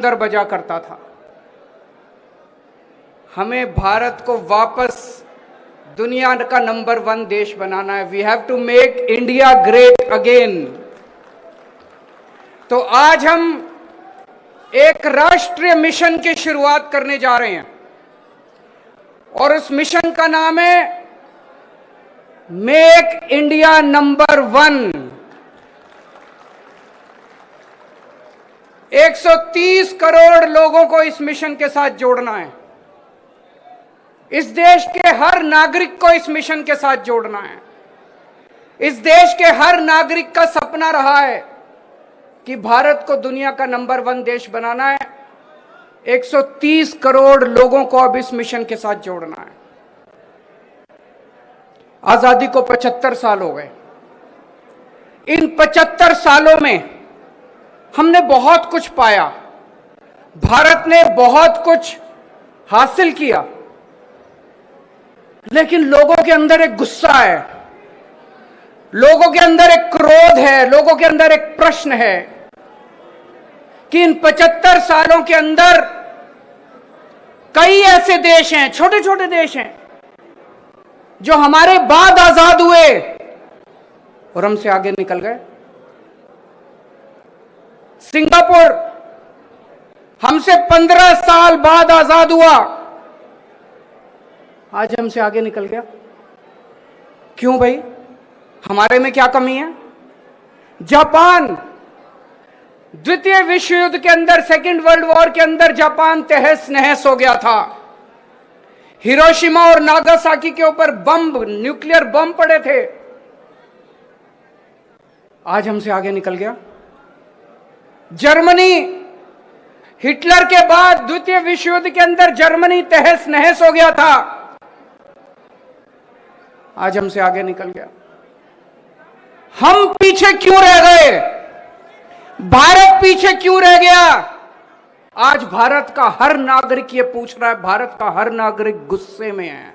अंदर बजा करता था। हमें भारत को वापस दुनिया का नंबर 1 देश बनाना है। We have to make India great again. तो आज हम एक राष्ट्रीय मिशन की शुरुआत करने जा रहे हैं और उस मिशन का नाम है मेक इंडिया नंबर 1। 130 करोड़ लोगों को इस मिशन के साथ जोड़ना है। इस देश के हर नागरिक को इस मिशन के साथ जोड़ना है। इस देश के हर नागरिक का सपना रहा है कि भारत को दुनिया का नंबर 1 देश बनाना है। 130 करोड़ लोगों को अब इस मिशन के साथ जोड़ना है। आजादी को 75 साल हो गए। इन 75 सालों में हमने बहुत कुछ पाया। भारत ने बहुत कुछ हासिल किया, लेकिन लोगों के अंदर एक गुस्सा है, लोगों के अंदर एक क्रोध है, लोगों के अंदर एक प्रश्न है कि इन 75 सालों के अंदर कई ऐसे देश हैं, छोटे छोटे देश हैं, जो हमारे बाद आजाद हुए और हमसे आगे निकल गए। सिंगापुर हमसे 15 साल बाद आजाद हुआ, आज हमसे आगे निकल गया। क्यों भाई? हमारे में क्या कमी है? जापान द्वितीय विश्व युद्ध के अंदर, सेकेंड वर्ल्ड वॉर के अंदर जापान तहस नहस हो गया था। हिरोशिमा और नागासाकी के ऊपर बम, न्यूक्लियर बम पड़े थे। आज हमसे आगे निकल गया। जर्मनी, हिटलर के बाद द्वितीय विश्व युद्ध के अंदर जर्मनी तहस नहस हो गया था, आज हमसे आगे निकल गया। हम पीछे क्यों रह गए? भारत पीछे क्यों रह गया? आज भारत का हर नागरिक ये पूछ रहा है। भारत का हर नागरिक गुस्से में है,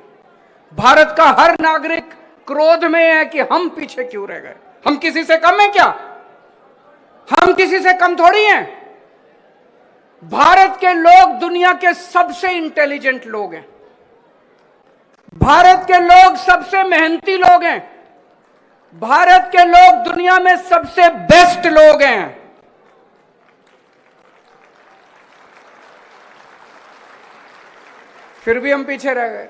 भारत का हर नागरिक क्रोध में है कि हम पीछे क्यों रह गए। हम किसी से कम है क्या? हम किसी से कम थोड़ी हैं। भारत के लोग दुनिया के सबसे इंटेलिजेंट लोग हैं। भारत के लोग सबसे मेहनती लोग हैं। भारत के लोग दुनिया में सबसे बेस्ट लोग हैं। फिर भी हम पीछे रह गए।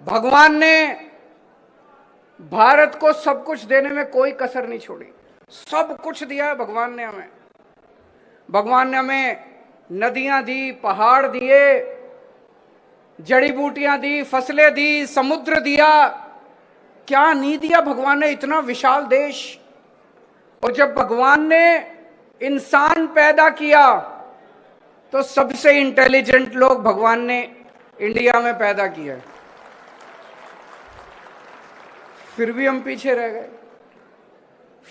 भगवान ने भारत को सब कुछ देने में कोई कसर नहीं छोड़ी। सब कुछ दिया है भगवान ने हमें। भगवान ने हमें नदियां दी, पहाड़ दिए, जड़ी बूटियां दी, फसलें दी, समुद्र दिया। क्या नहीं दिया भगवान ने? इतना विशाल देश। और जब भगवान ने इंसान पैदा किया तो सबसे इंटेलिजेंट लोग भगवान ने इंडिया में पैदा किया। फिर भी हम पीछे रह गए।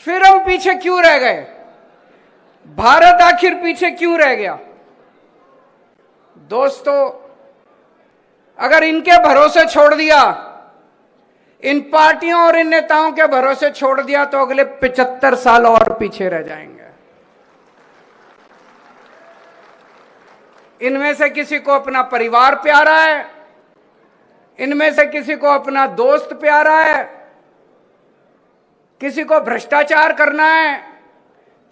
फिर हम पीछे क्यों रह गए? भारत आखिर पीछे क्यों रह गया? दोस्तों, अगर इनके भरोसे छोड़ दिया, इन पार्टियों और इन नेताओं के भरोसे छोड़ दिया, तो अगले 75 साल और पीछे रह जाएंगे। इनमें से किसी को अपना परिवार प्यारा है, इनमें से किसी को अपना दोस्त प्यारा है, किसी को भ्रष्टाचार करना है,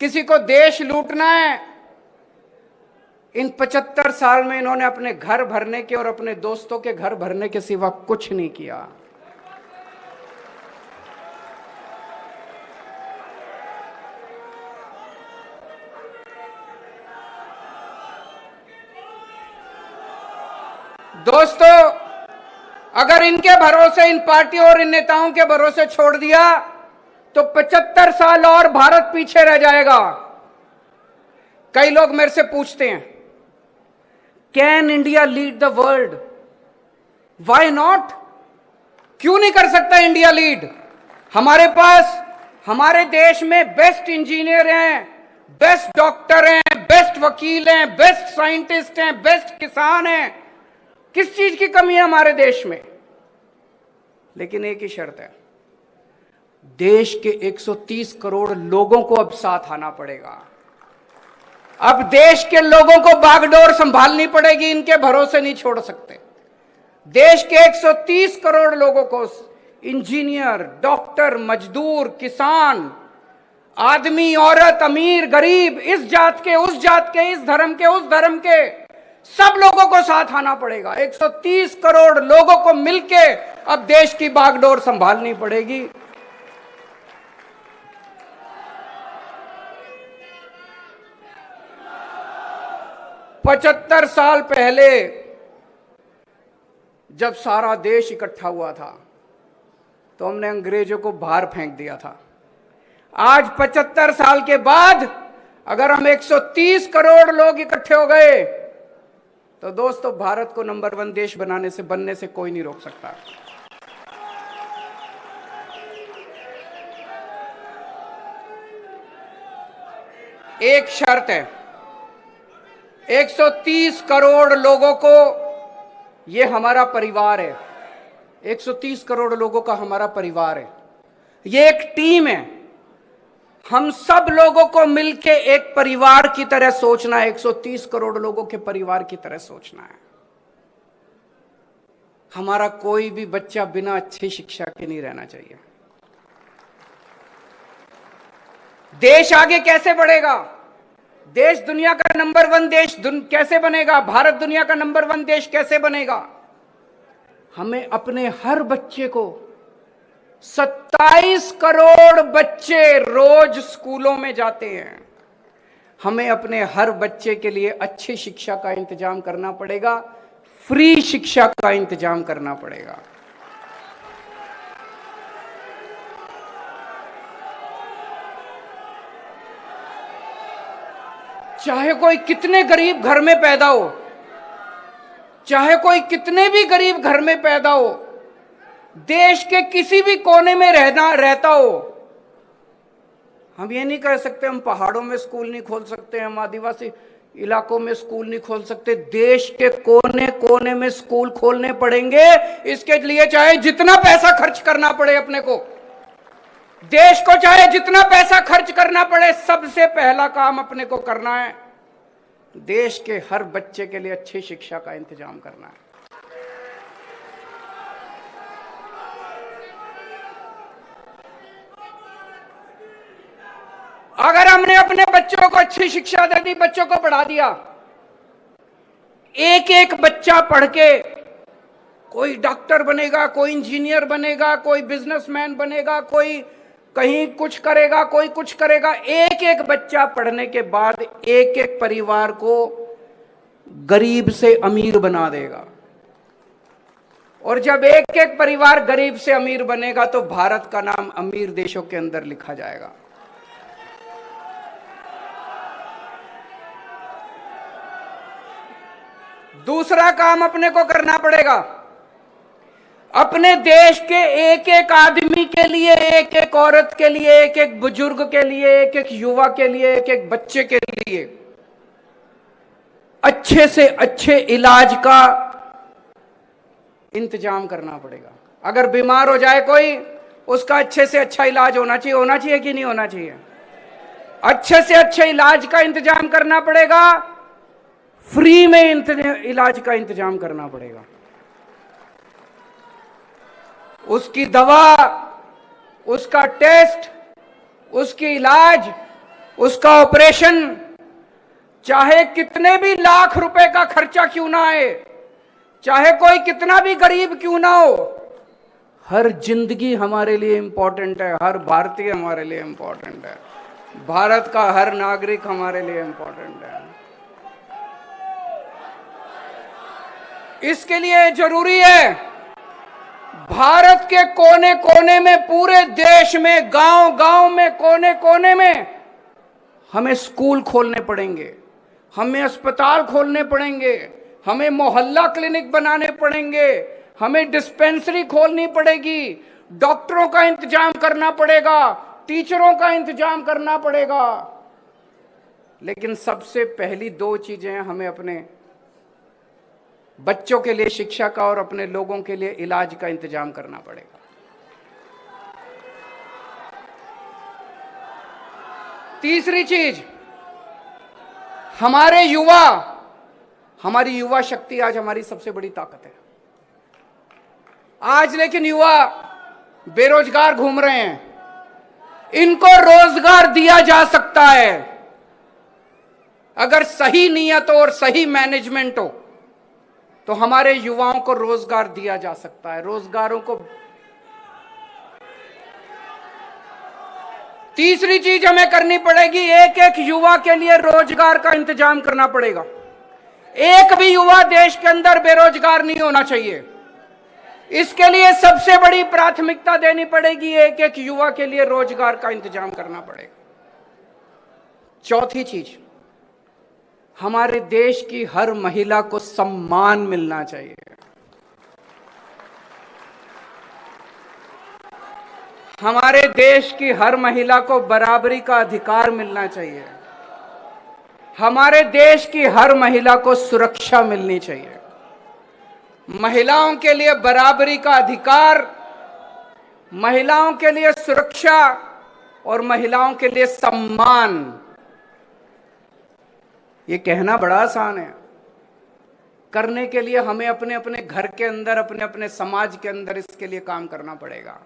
किसी को देश लूटना है। इन 75 साल में इन्होंने अपने घर भरने के और अपने दोस्तों के घर भरने के सिवा कुछ नहीं किया। दोस्तों, अगर इनके भरोसे, इन पार्टियों और इन नेताओं के भरोसे छोड़ दिया तो 75 साल और भारत पीछे रह जाएगा। कई लोग मेरे से पूछते हैं, can India lead the world? Why not? क्यों नहीं कर सकता इंडिया लीड? हमारे पास, हमारे देश में बेस्ट इंजीनियर हैं, बेस्ट डॉक्टर हैं, बेस्ट वकील हैं, बेस्ट साइंटिस्ट हैं, बेस्ट किसान हैं। किस चीज की कमी है हमारे देश में? लेकिन एक ही शर्त है, देश के 130 करोड़ लोगों को अब साथ आना पड़ेगा। अब देश के लोगों को बागडोर संभालनी पड़ेगी, इनके भरोसे नहीं छोड़ सकते। देश के 130 करोड़ लोगों को, इंजीनियर, डॉक्टर, मजदूर, किसान, आदमी, औरत, अमीर, गरीब, इस जात के, उस जात के, इस धर्म के, उस धर्म के, सब लोगों को साथ आना पड़ेगा। 130 करोड़ लोगों को मिलके अब देश की बागडोर संभालनी पड़ेगी। पचहत्तर साल पहले जब सारा देश इकट्ठा हुआ था तो हमने अंग्रेजों को बाहर फेंक दिया था। आज 75 साल के बाद अगर हम 130 करोड़ लोग इकट्ठे हो गए तो दोस्तों, भारत को नंबर 1 देश बनने से कोई नहीं रोक सकता। एक शर्त है, 130 करोड़ लोगों को, ये हमारा परिवार है। 130 करोड़ लोगों का हमारा परिवार है, ये एक टीम है। हम सब लोगों को मिलके एक परिवार की तरह सोचना है, 130 करोड़ लोगों के परिवार की तरह सोचना है। हमारा कोई भी बच्चा बिना अच्छी शिक्षा के नहीं रहना चाहिए। देश आगे कैसे बढ़ेगा? देश दुनिया का नंबर 1 देश कैसे बनेगा? भारत दुनिया का नंबर 1 देश कैसे बनेगा? हमें अपने हर बच्चे को, 27 करोड़ बच्चे रोज स्कूलों में जाते हैं, हमें अपने हर बच्चे के लिए अच्छी शिक्षा का इंतजाम करना पड़ेगा, फ्री शिक्षा का इंतजाम करना पड़ेगा। चाहे कोई कितने गरीब घर में पैदा हो, चाहे कोई कितने भी गरीब घर में पैदा हो, देश के किसी भी कोने में रहता हो, हम ये नहीं कह सकते हम पहाड़ों में स्कूल नहीं खोल सकते, हम आदिवासी इलाकों में स्कूल नहीं खोल सकते। देश के कोने कोने में स्कूल खोलने पड़ेंगे। इसके लिए चाहे जितना पैसा खर्च करना पड़े अपने को, देश को चाहे जितना पैसा खर्च करना पड़े, सबसे पहला काम अपने को करना है, देश के हर बच्चे के लिए अच्छी शिक्षा का इंतजाम करना है। अगर हमने अपने बच्चों को अच्छी शिक्षा दे दी, बच्चों को पढ़ा दिया, एक एक बच्चा पढ़ के कोई डॉक्टर बनेगा, कोई इंजीनियर बनेगा, कोई बिजनेसमैन बनेगा, कोई कहीं कुछ करेगा, कोई कुछ करेगा। एक एक बच्चा पढ़ने के बाद एक एक परिवार को गरीब से अमीर बना देगा। और जब एक एक परिवार गरीब से अमीर बनेगा तो भारत का नाम अमीर देशों के अंदर लिखा जाएगा। दूसरा काम अपने को करना पड़ेगा, अपने देश के एक एक आदमी के लिए, एक एक औरत के लिए, एक एक बुजुर्ग के लिए, एक एक युवा के लिए, एक एक बच्चे के लिए अच्छे से अच्छे इलाज का इंतजाम करना पड़ेगा। अगर बीमार हो जाए कोई, उसका अच्छे से अच्छा इलाज होना चाहिए कि नहीं होना चाहिए? अच्छे से अच्छे इलाज का इंतजाम करना पड़ेगा, फ्री में इलाज का इंतजाम करना पड़ेगा। उसकी दवा, उसका टेस्ट, उसकी इलाज, उसका ऑपरेशन, चाहे कितने भी लाख रुपए का खर्चा क्यों ना आए, चाहे कोई कितना भी गरीब क्यों ना हो, हर जिंदगी हमारे लिए इंपॉर्टेंट है, हर भारतीय हमारे लिए इंपॉर्टेंट है, भारत का हर नागरिक हमारे लिए इंपॉर्टेंट है। इसके लिए जरूरी है भारत के कोने कोने में, पूरे देश में, गांव गांव में, कोने कोने में हमें स्कूल खोलने पड़ेंगे, हमें अस्पताल खोलने पड़ेंगे, हमें मोहल्ला क्लिनिक बनाने पड़ेंगे, हमें डिस्पेंसरी खोलनी पड़ेगी, डॉक्टरों का इंतजाम करना पड़ेगा, टीचरों का इंतजाम करना पड़ेगा। लेकिन सबसे पहली 2 चीजें हमें अपने बच्चों के लिए शिक्षा का और अपने लोगों के लिए इलाज का इंतजाम करना पड़ेगा। तीसरी चीज, हमारे युवा, हमारी युवा शक्ति आज हमारी सबसे बड़ी ताकत है। आज लेकिन युवा बेरोजगार घूम रहे हैं, इनको रोजगार दिया जा सकता है अगर सही नियत और सही मैनेजमेंट हो, तो हमारे युवाओं को रोजगार दिया जा सकता है। रोजगारों को तीसरी चीज हमें करनी पड़ेगी, एक एक युवा के लिए रोजगार का इंतजाम करना पड़ेगा। एक भी युवा देश के अंदर बेरोजगार नहीं होना चाहिए। इसके लिए सबसे बड़ी प्राथमिकता देनी पड़ेगी, एक एक युवा के लिए रोजगार का इंतजाम करना पड़ेगा। चौथी चीज, हमारे देश की हर महिला को सम्मान मिलना चाहिए। हमारे देश की हर महिला को बराबरी का अधिकार मिलना चाहिए। हमारे देश की हर महिला को सुरक्षा मिलनी चाहिए। महिलाओं के लिए बराबरी का अधिकार, महिलाओं के लिए सुरक्षा और महिलाओं के लिए सम्मान, ये कहना बड़ा आसान है, करने के लिए हमें अपने अपने घर के अंदर, अपने अपने समाज के अंदर इसके लिए काम करना पड़ेगा।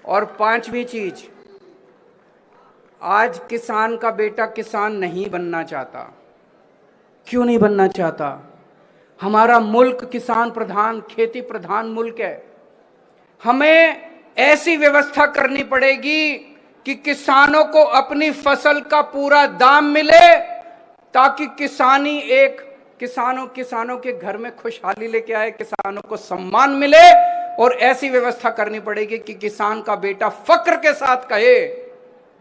और पांचवी चीज, आज किसान का बेटा किसान नहीं बनना चाहता। क्यों नहीं बनना चाहता? हमारा मुल्क किसान प्रधान, खेती प्रधान मुल्क है। हमें ऐसी व्यवस्था करनी पड़ेगी कि किसानों को अपनी फसल का पूरा दाम मिले, ताकि किसानों के घर में खुशहाली लेके आए, किसानों को सम्मान मिले। और ऐसी व्यवस्था करनी पड़ेगी कि किसान का बेटा फक्र के साथ कहे,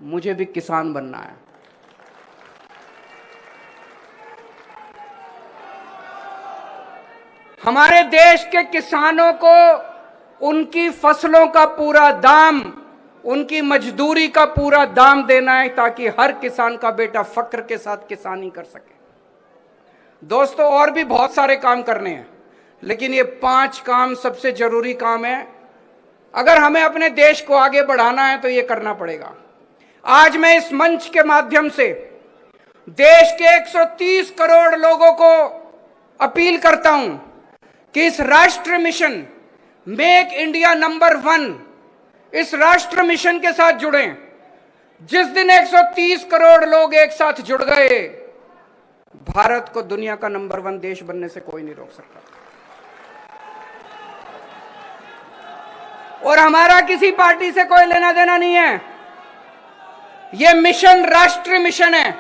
मुझे भी किसान बनना है। हमारे देश के किसानों को उनकी फसलों का पूरा दाम, उनकी मजदूरी का पूरा दाम देना है, ताकि हर किसान का बेटा फक्र के साथ किसानी कर सके। दोस्तों, और भी बहुत सारे काम करने हैं, लेकिन ये 5 काम सबसे जरूरी काम है। अगर हमें अपने देश को आगे बढ़ाना है तो ये करना पड़ेगा। आज मैं इस मंच के माध्यम से देश के 130 करोड़ लोगों को अपील करता हूं कि इस राष्ट्र मिशन मेक इंडिया नंबर 1, इस राष्ट्र मिशन के साथ जुड़ें। जिस दिन 130 करोड़ लोग एक साथ जुड़ गए, भारत को दुनिया का नंबर 1 देश बनने से कोई नहीं रोक सकता। और हमारा किसी पार्टी से कोई लेना देना नहीं है। यह मिशन राष्ट्रीय मिशन है,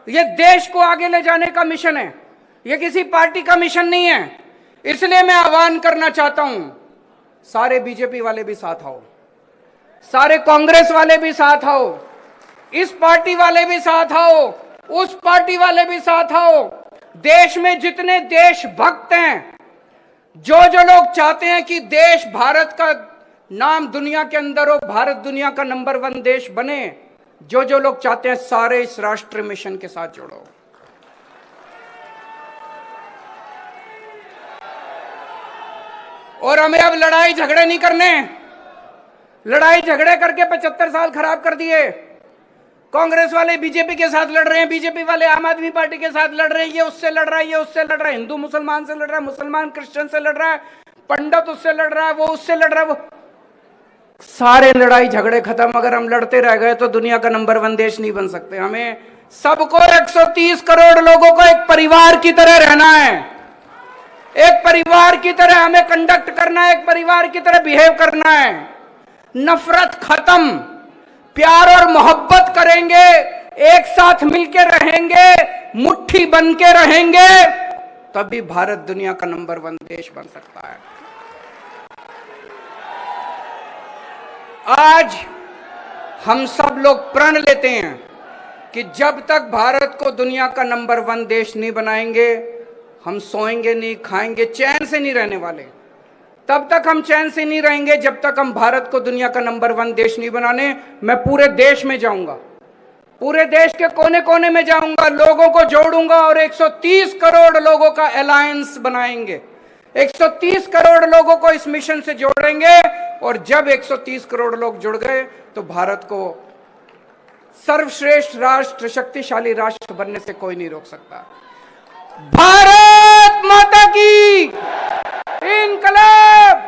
यह देश को आगे ले जाने का मिशन है, यह किसी पार्टी का मिशन नहीं है। इसलिए मैं आह्वान करना चाहता हूं, सारे बीजेपी वाले भी साथ आओ, सारे कांग्रेस वाले भी साथ आओ, इस पार्टी वाले भी साथ आओ, उस पार्टी वाले भी साथ आओ। देश में जितने देशभक्त हैं, जो लोग चाहते हैं कि देश, भारत का नाम दुनिया के अंदर हो, भारत दुनिया का नंबर 1 देश बने, जो लोग चाहते हैं, सारे इस राष्ट्रीय मिशन के साथ जुड़ो। और हमें अब लड़ाई झगड़े नहीं करने। लड़ाई झगड़े करके 75 साल खराब कर दिए। कांग्रेस वाले बीजेपी के साथ लड़ रहे हैं, बीजेपी वाले आम आदमी पार्टी के साथ लड़ रहे हैं, ये उससे लड़ रहा है, ये उससे लड़ रहा है, हिंदू मुसलमान से लड़ रहा है, मुसलमान क्रिश्चियन से लड़ रहा है, पंडित उससे लड़ रहा है, वो उससे लड़ रहा है, वो सारे लड़ाई झगड़े खत्म। अगर हम लड़ते रह गए तो दुनिया का नंबर 1 देश नहीं बन सकते। हमें सबको, 130 करोड़ लोगों को एक परिवार की तरह रहना है, एक परिवार की तरह हमें कंडक्ट करना है, एक परिवार की तरह बिहेव करना है। नफरत खत्म, प्यार और मोहब्बत करेंगे, एक साथ मिलकर रहेंगे, मुट्ठी बन के रहेंगे, तभी भारत दुनिया का नंबर 1 देश बन सकता है। आज हम सब लोग प्रण लेते हैं कि जब तक भारत को दुनिया का नंबर 1 देश नहीं बनाएंगे, हम सोएंगे नहीं, खाएंगे, चैन से नहीं रहने वाले। तब तक हम चैन से नहीं रहेंगे जब तक हम भारत को दुनिया का नंबर 1 देश नहीं बनाने। मैं पूरे देश में जाऊंगा, पूरे देश के कोने कोने में जाऊंगा, लोगों को जोड़ूंगा और 130 करोड़ लोगों का अलायंस बनाएंगे। 130 करोड़ लोगों को इस मिशन से जोड़ेंगे, और जब 130 करोड़ लोग जुड़ गए तो भारत को सर्वश्रेष्ठ राष्ट्र, शक्तिशाली राष्ट्र बनने से कोई नहीं रोक सकता। भारत माता की, इनकलाब,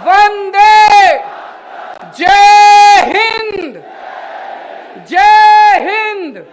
वंदे, जय हिंद, जय हिंद।